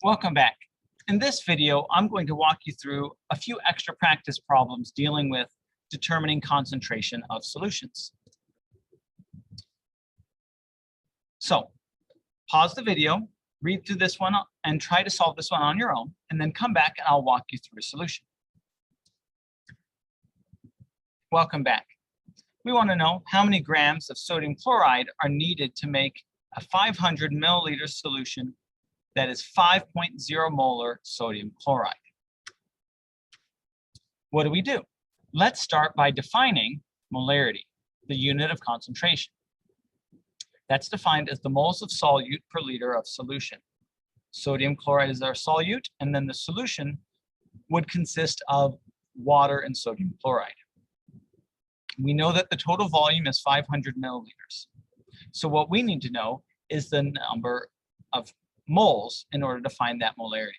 Welcome back. In this video, I'm going to walk you through a few extra practice problems dealing with determining concentration of solutions. So, pause the video, read through this one, and try to solve this one on your own, and then come back and I'll walk you through a solution. Welcome back. We want to know how many grams of sodium chloride are needed to make a 500 milliliter solution that is 5.0 molar sodium chloride. What do? Let's start by defining molarity, the unit of concentration. That's defined as the moles of solute per liter of solution. Sodium chloride is our solute, and then the solution would consist of water and sodium chloride. We know that the total volume is 500 milliliters. So what we need to know is the number of moles in order to find that molarity.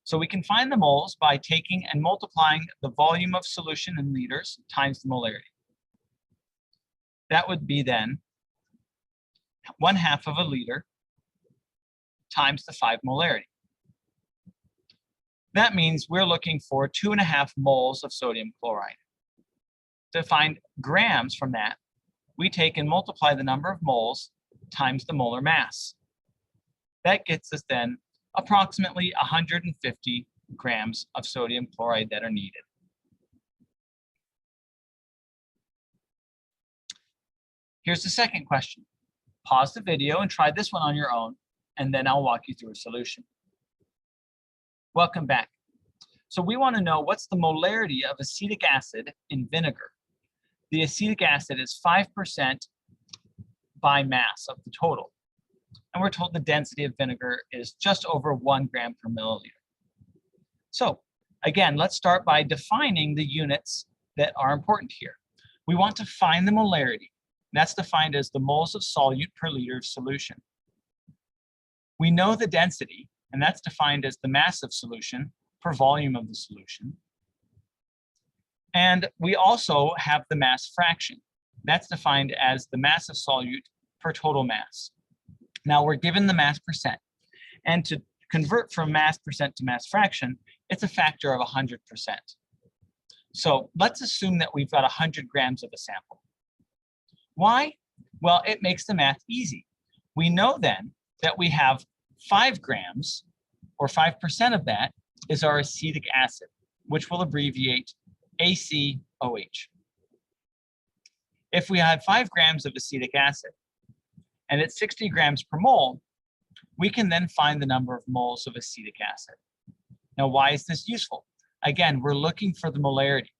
So we can find the moles by taking and multiplying the volume of solution in liters times the molarity. That would be then 1/2 of a liter times the 5 molarity. That means we're looking for 2.5 moles of sodium chloride. To find grams from that, we take and multiply the number of moles times the molar mass. That gets us then approximately 150 grams of sodium chloride that are needed. Here's the second question. Pause the video and try this one on your own, and then I'll walk you through a solution. Welcome back. So we want to know what's the molarity of acetic acid in vinegar. The acetic acid is 5% by mass of the total. And we're told the density of vinegar is just over 1 gram per milliliter. So again, let's start by defining the units that are important here. We want to find the molarity. That's defined as the moles of solute per liter of solution. We know the density, and that's defined as the mass of solution per volume of the solution. And we also have the mass fraction. That's defined as the mass of solute per total mass. Now we're given the mass percent. And to convert from mass percent to mass fraction, it's a factor of 100%. So let's assume that we've got 100 grams of a sample. Why? Well, it makes the math easy. We know then that we have 5 grams, or 5% of that, is our acetic acid, which will abbreviate ACOH. If we had 5 grams of acetic acid, and it's 60 grams per mole, we can then find the number of moles of acetic acid. Now, why is this useful? Again, we're looking for the molarity.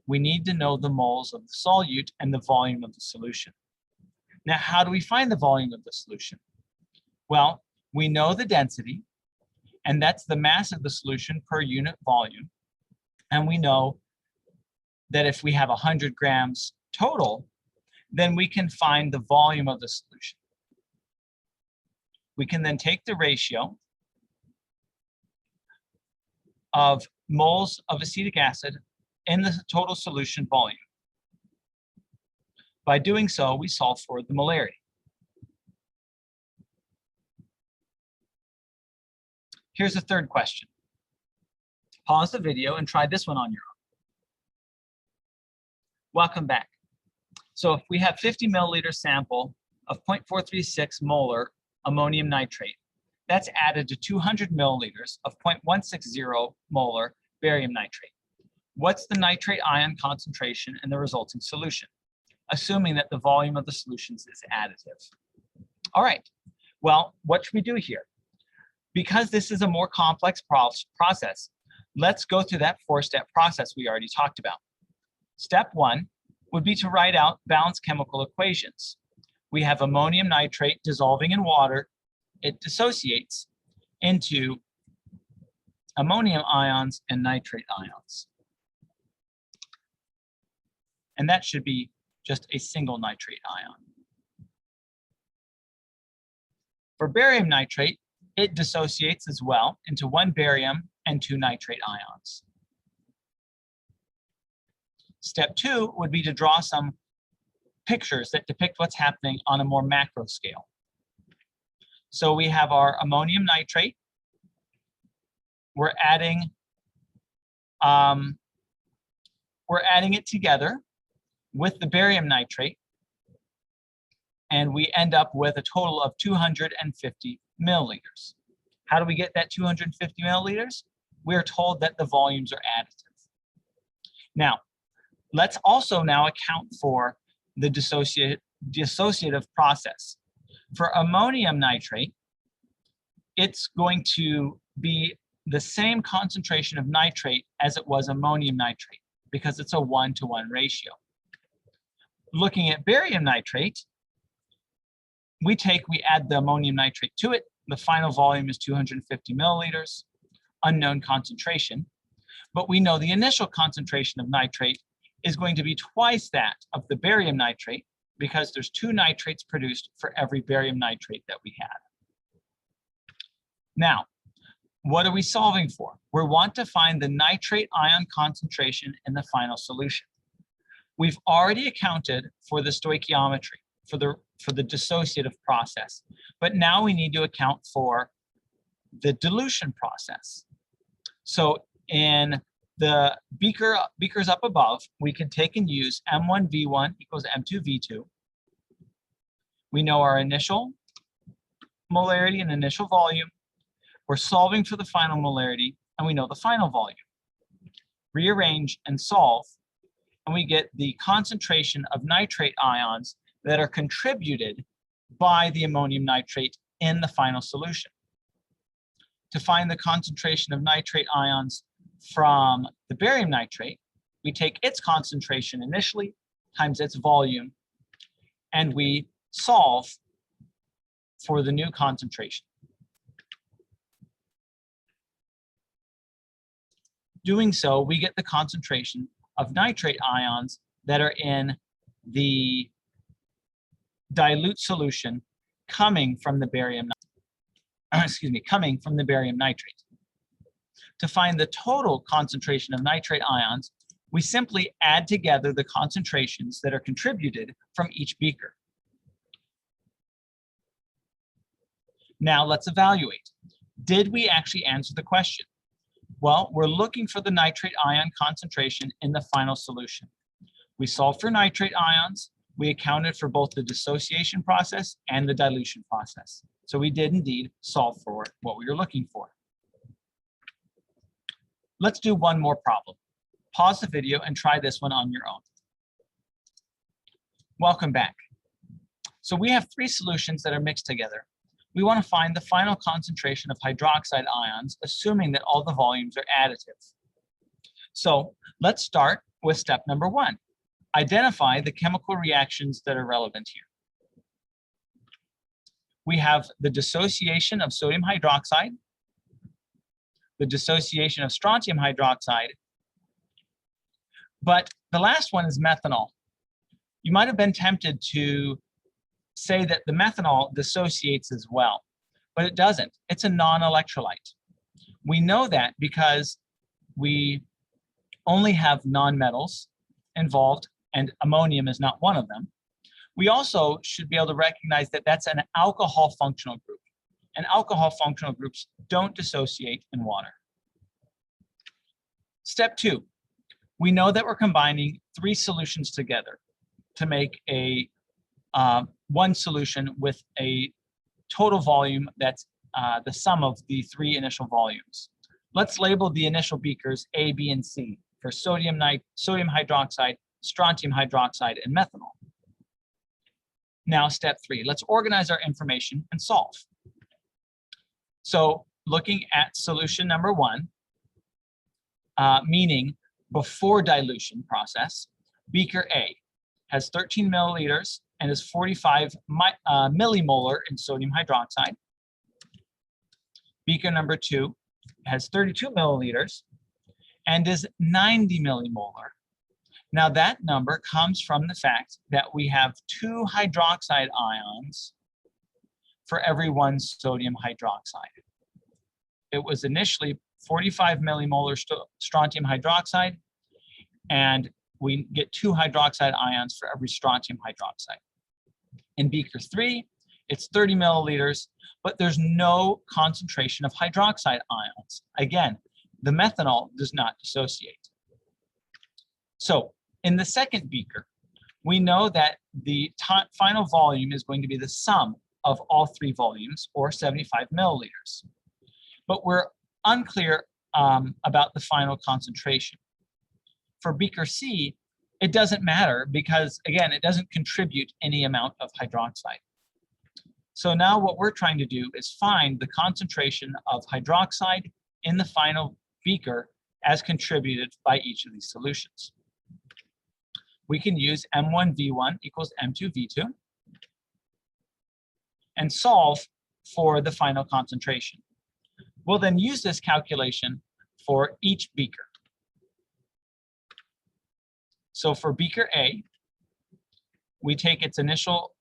We need to know the moles of the solute and the volume of the solution. Now, how do we find the volume of the solution? Well, we know the density, and that's the mass of the solution per unit volume. And we know that if we have 100 grams total, then we can find the volume of the solution. We can then take the ratio of moles of acetic acid in the total solution volume. By doing so, we solve for the molarity. Here's the third question. Pause the video and try this one on your own. Welcome back. So if we have 50 milliliter sample of 0.436 molar ammonium nitrate, that's added to 200 milliliters of 0.160 molar barium nitrate. What's the nitrate ion concentration in the resulting solution, assuming that the volume of the solutions is additive? All right, well, what should we do here? Because this is a more complex process, let's go through that 4-step process we already talked about. Step 1 would be to write out balanced chemical equations. We have ammonium nitrate dissolving in water. It dissociates into ammonium ions and nitrate ions. And that should be just a single nitrate ion. For barium nitrate, it dissociates as well into 1 barium and 2 nitrate ions. Step 2 would be to draw some pictures that depict what's happening on a more macro scale. So we have our ammonium nitrate we're adding it together with the barium nitrate, and we end up with a total of 250 milliliters. How do we get that 250 milliliters? We're told that the volumes are additive. Now, let's also now account for the dissociative process. For ammonium nitrate, it's going to be the same concentration of nitrate as it was ammonium nitrate because it's a 1-to-1 ratio. Looking at barium nitrate, we add the ammonium nitrate to it. The final volume is 250 milliliters, unknown concentration, but we know the initial concentration of nitrate is going to be twice that of the barium nitrate because there's 2 nitrates produced for every barium nitrate that we had. Now, what are we solving for? We want to find the nitrate ion concentration in the final solution. We've already accounted for the stoichiometry, for the dissociative process, but now we need to account for the dilution process. So in the beakers up above, we can take and use M1V1 equals M2V2. We know our initial molarity and initial volume. We're solving for the final molarity, and we know the final volume. Rearrange and solve, and we get the concentration of nitrate ions that are contributed by the ammonium nitrate in the final solution. To find the concentration of nitrate ions from the barium nitrate, we take its concentration initially times its volume, and we solve for the new concentration. Doing so, we get the concentration of nitrate ions that are in the dilute solution coming from the barium nitrate. To find the total concentration of nitrate ions, we simply add together the concentrations that are contributed from each beaker. Now let's evaluate. Did we actually answer the question? Well, we're looking for the nitrate ion concentration in the final solution. We solved for nitrate ions. We accounted for both the dissociation process and the dilution process. So we did indeed solve for what we were looking for. Let's do one more problem. Pause the video and try this one on your own. Welcome back. So we have 3 solutions that are mixed together. We want to find the final concentration of hydroxide ions, assuming that all the volumes are additive. So let's start with step number 1. Identify the chemical reactions that are relevant here. We have the dissociation of sodium hydroxide, the dissociation of strontium hydroxide, but the last one is methanol. You might have been tempted to say that the methanol dissociates as well, but it doesn't. It's a non-electrolyte. We know that because we only have nonmetals involved, and ammonium is not one of them. We also should be able to recognize that that's an alcohol functional group, and alcohol functional groups don't dissociate in water. Step 2, we know that we're combining 3 solutions together to make a one solution with a total volume that's the sum of the 3 initial volumes. Let's label the initial beakers A, B, and C for sodium hydroxide, strontium hydroxide, and methanol. Now, step 3, let's organize our information and solve. So looking at solution number 1, meaning before dilution process, beaker A has 13 milliliters and is 45 millimolar in sodium hydroxide. Beaker number 2 has 32 milliliters and is 90 millimolar. Now that number comes from the fact that we have 2 hydroxide ions for every 1 sodium hydroxide. It was initially 45 millimolar strontium hydroxide, and we get 2 hydroxide ions for every strontium hydroxide. In beaker 3, it's 30 milliliters, but there's no concentration of hydroxide ions. Again, The methanol does not dissociate. So in the second beaker, we know that the final volume is going to be the sum of all three volumes, or 75 milliliters. But we're unclear about the final concentration. For beaker C, it doesn't matter because, again, it doesn't contribute any amount of hydroxide. So now what we're trying to do is find the concentration of hydroxide in the final beaker as contributed by each of these solutions. We can use M1V1 equals M2V2 and solve for the final concentration. We'll then use this calculation for each beaker. So for beaker A, we take its initial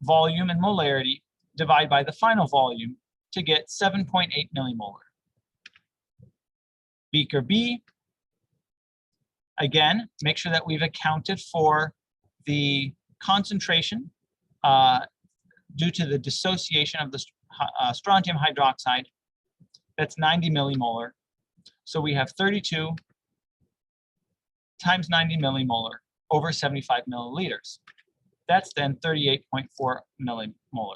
volume and molarity, divide by the final volume to get 7.8 millimolar. Beaker B, again, make sure that we've accounted for the concentration due to the dissociation of the strontium hydroxide. That's 90 millimolar. So we have 32 times 90 millimolar over 75 milliliters. That's then 38.4 millimolar.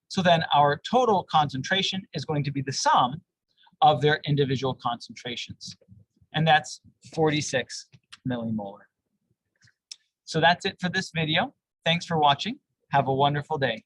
So then our total concentration is going to be the sum of their individual concentrations. And that's 46 millimolar. So that's it for this video. Thanks for watching. Have a wonderful day.